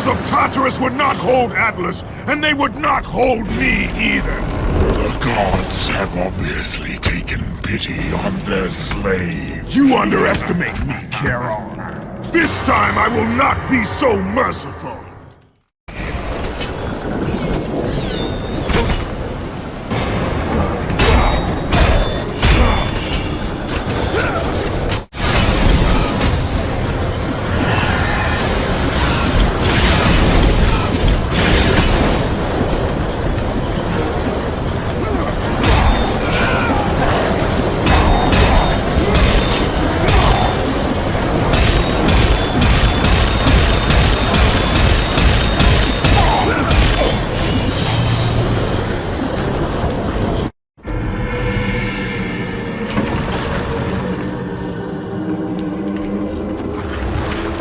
walls of Tartarus would not hold Atlas, and they would not hold me either. The gods have obviously taken pity on their slave. You underestimate me, Charon. This time I will not be so merciful.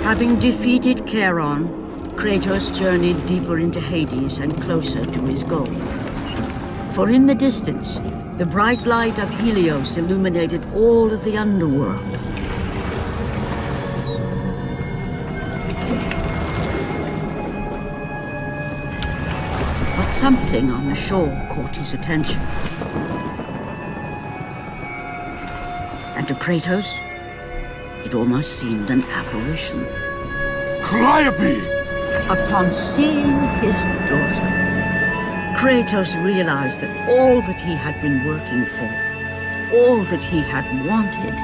Having defeated Charon, Kratos journeyed deeper into Hades and closer to his goal. For in the distance, the bright light of Helios illuminated all of the underworld. But something on the shore caught his attention. And to Kratos, it almost seemed an apparition. Calliope! Upon seeing his daughter, Kratos realized that all that he had been working for, all that he had wanted,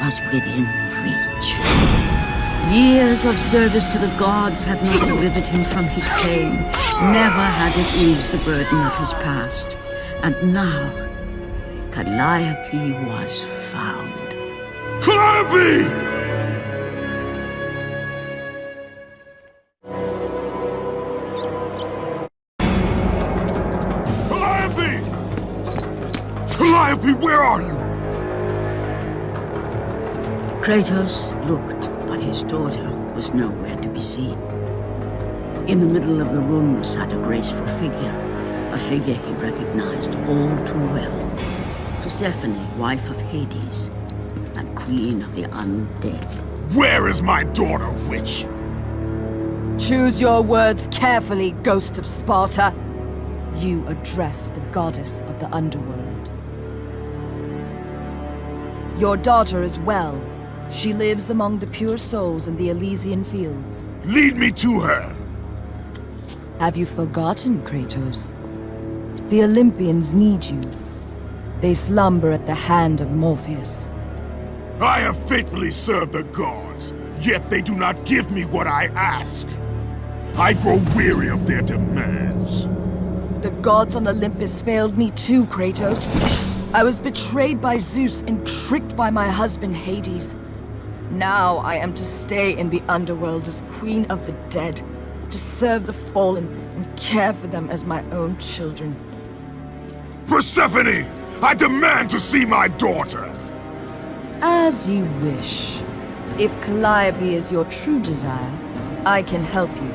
was within reach. Years of service to the gods had not delivered him from his pain, never had it eased the burden of his past. And now, Calliope was found. Calliope! Calliope, where are you? Kratos looked, but his daughter was nowhere to be seen. In the middle of the room sat a graceful figure, a figure he recognized all too well. Persephone, wife of Hades, and queen of the undead. Where is my daughter, witch? Choose your words carefully, Ghost of Sparta. You address the goddess of the underworld. Your daughter is well. She lives among the pure souls in the Elysian fields. Lead me to her! Have you forgotten, Kratos? The Olympians need you. They slumber at the hand of Morpheus. I have faithfully served the gods, yet they do not give me what I ask. I grow weary of their demands. The gods on Olympus failed me too, Kratos. I was betrayed by Zeus and tricked by my husband Hades. Now I am to stay in the underworld as Queen of the Dead, to serve the fallen and care for them as my own children. Persephone! I demand to see my daughter! As you wish. If Calliope is your true desire, I can help you.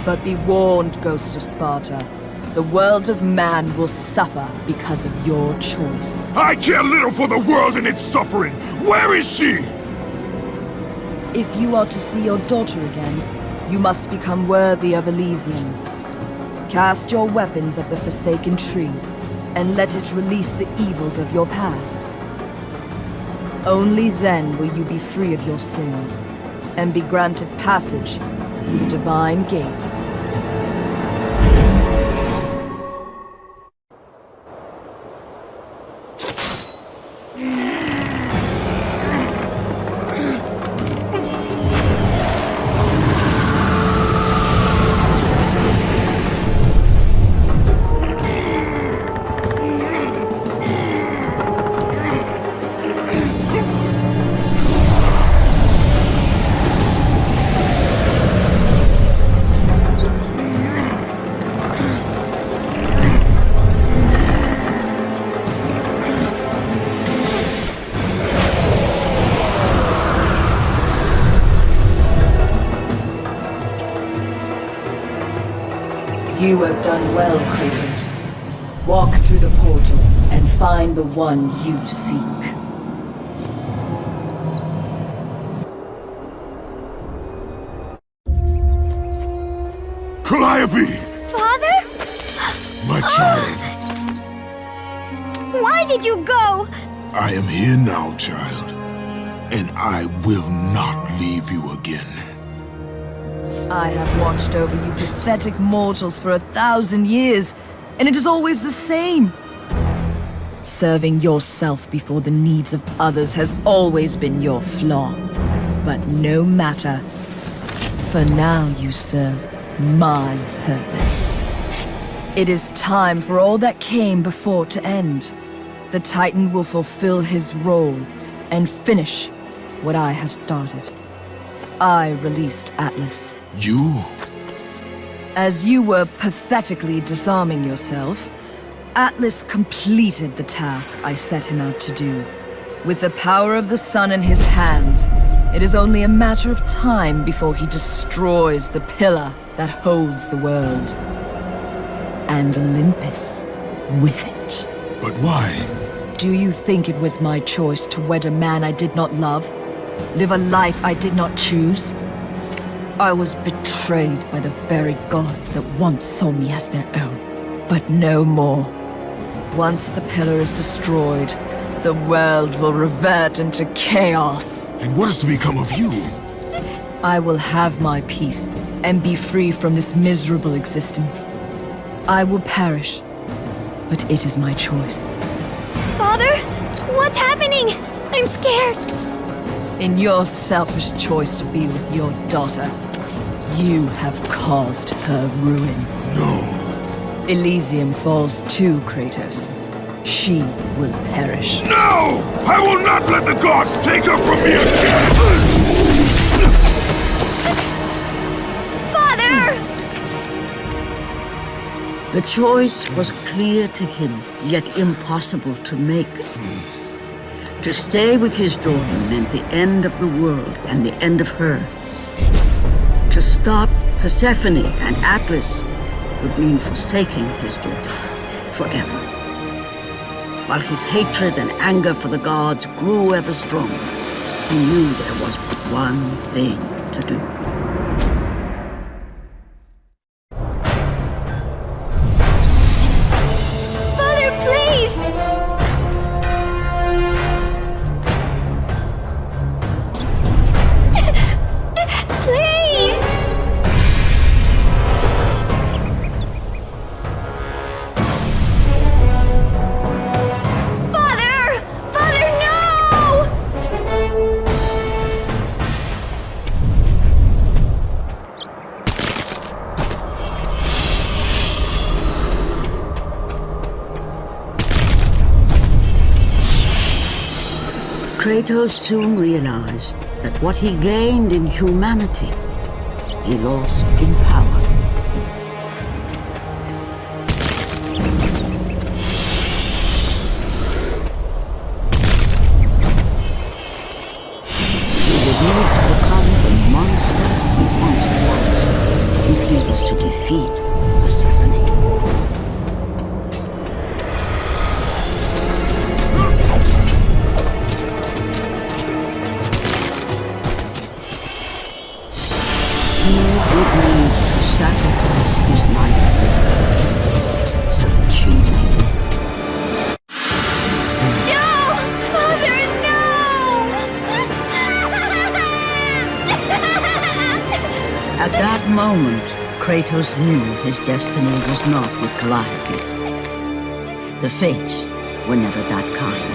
But be warned, Ghost of Sparta. The world of man will suffer because of your choice. I care little for the world and its suffering! Where is she? If you are to see your daughter again, you must become worthy of Elysium. Cast your weapons at the Forsaken Tree, and let it release the evils of your past. Only then will you be free of your sins, and be granted passage through the divine gates. You have done well, Kratos. Walk through the portal and find the one you seek. Calliope! Father? My child. Why did you go? I am here now, child. And I will not leave you again. I have watched over you pathetic mortals for 1,000 years, and it is always the same. Serving yourself before the needs of others has always been your flaw. But no matter. For now you serve my purpose. It is time for all that came before to end. The Titan will fulfill his role and finish what I have started. I released Atlas. You? As you were pathetically disarming yourself, Atlas completed the task I set him out to do. With the power of the sun in his hands, it is only a matter of time before he destroys the pillar that holds the world. And Olympus with it. But why? Do you think it was my choice to wed a man I did not love? Live a life I did not choose? I was betrayed by the very gods that once saw me as their own. But no more. Once the pillar is destroyed, the world will revert into chaos. And what is to become of you? I will have my peace and be free from this miserable existence. I will perish, but it is my choice. Father? What's happening? I'm scared. In your selfish choice to be with your daughter, you have caused her ruin. No. Elysium falls too, Kratos. She will perish. No! I will not let the gods take her from me again! Father! The choice was clear to him, yet impossible to make. To stay with his daughter meant the end of the world and the end of her. To stop Persephone and Atlas would mean forsaking his daughter forever. While his hatred and anger for the gods grew ever stronger, he knew there was but one thing to do. Father, please! Please! Father! Father, no! Kratos soon realized that what he gained in humanity, he lost in power. He would need to become the monster he once was if he was to defeat Persephone. He would need to sacrifice his life so that she may live. No! Father, no! At that moment, Kratos knew his destiny was not with Calliope. The fates were never that kind.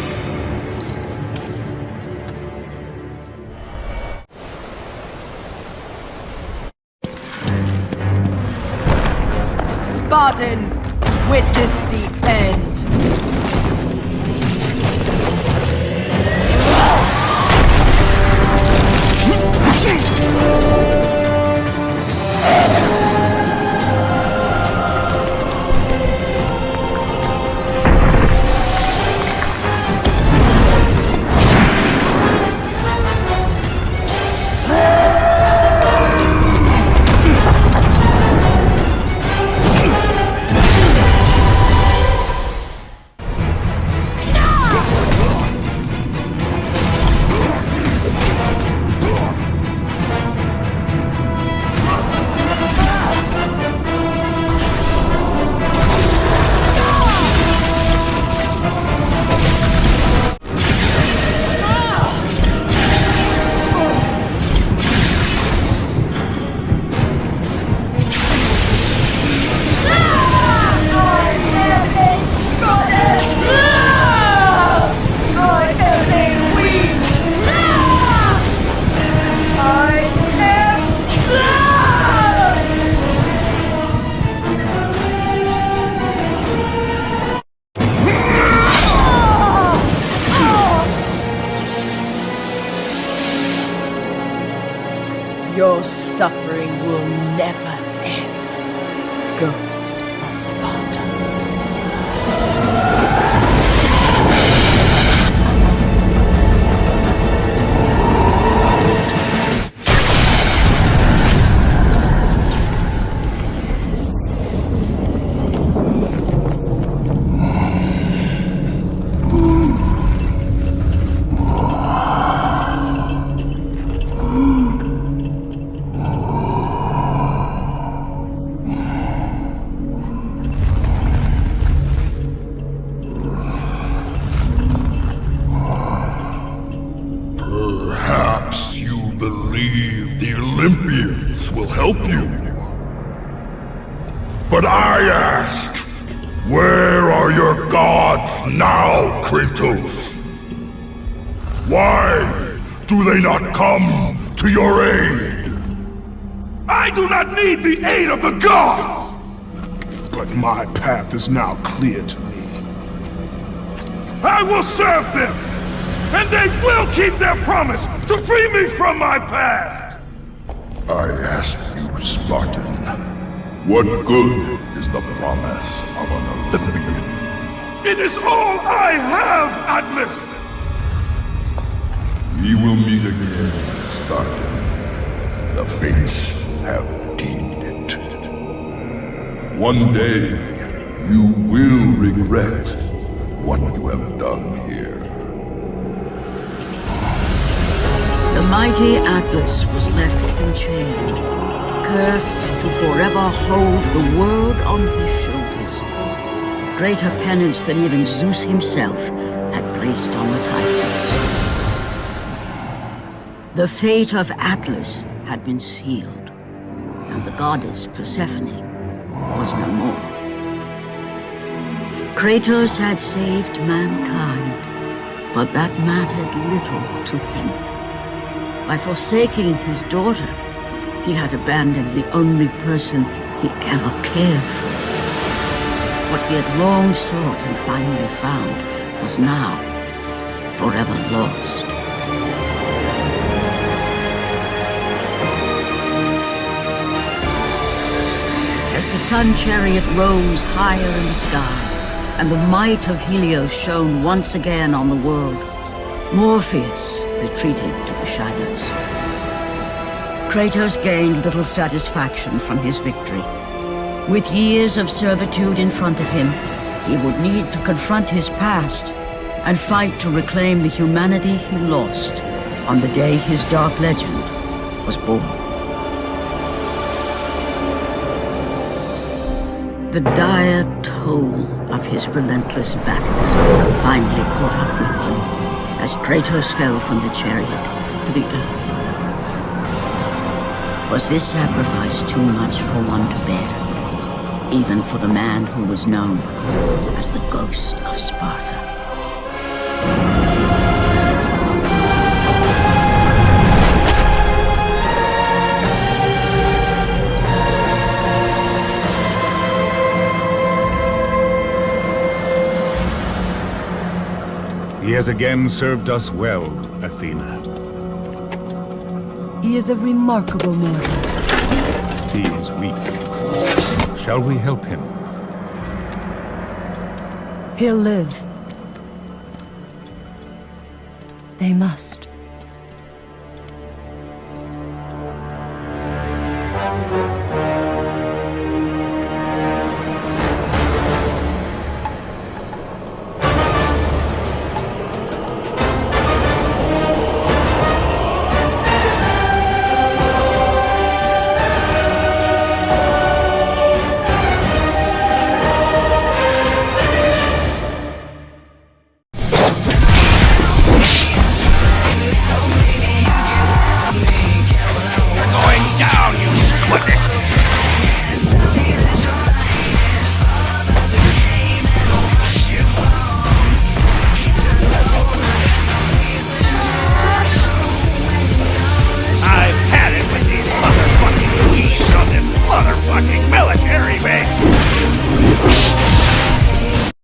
Spartan, witness the end. Your suffering will never end, Ghost of Sparta. Perhaps you believe the Olympians will help you. But I ask, where are your gods now, Kratos? Why do they not come to your aid? I do not need the aid of the gods! But my path is now clear to me. I will serve them! And they will keep their promise to free me from my past! I ask you, Spartan, what good is the promise of an Olympian? It is all I have, Atlas! We will meet again, Spartan. The fates have deemed it. One day, you will regret what you have done here. The mighty Atlas was left enchained, cursed to forever hold the world on his shoulders. Greater penance than even Zeus himself had placed on the Titans. The fate of Atlas had been sealed, and the goddess Persephone was no more. Kratos had saved mankind, but that mattered little to him. By forsaking his daughter, he had abandoned the only person he ever cared for. What he had long sought and finally found was now forever lost. As the sun chariot rose higher in the sky, and the might of Helios shone once again on the world, Morpheus retreated to the shadows. Kratos gained little satisfaction from his victory. With years of servitude in front of him, he would need to confront his past and fight to reclaim the humanity he lost on the day his dark legend was born. The dire toll of his relentless battles finally caught up with him as Kratos fell from the chariot to the earth. Was this sacrifice too much for one to bear, even for the man who was known as the Ghost of Sparta? He has again served us well, Athena. He is a remarkable mortal. He is weak. Shall we help him? He'll live. They must. Going down, you squid!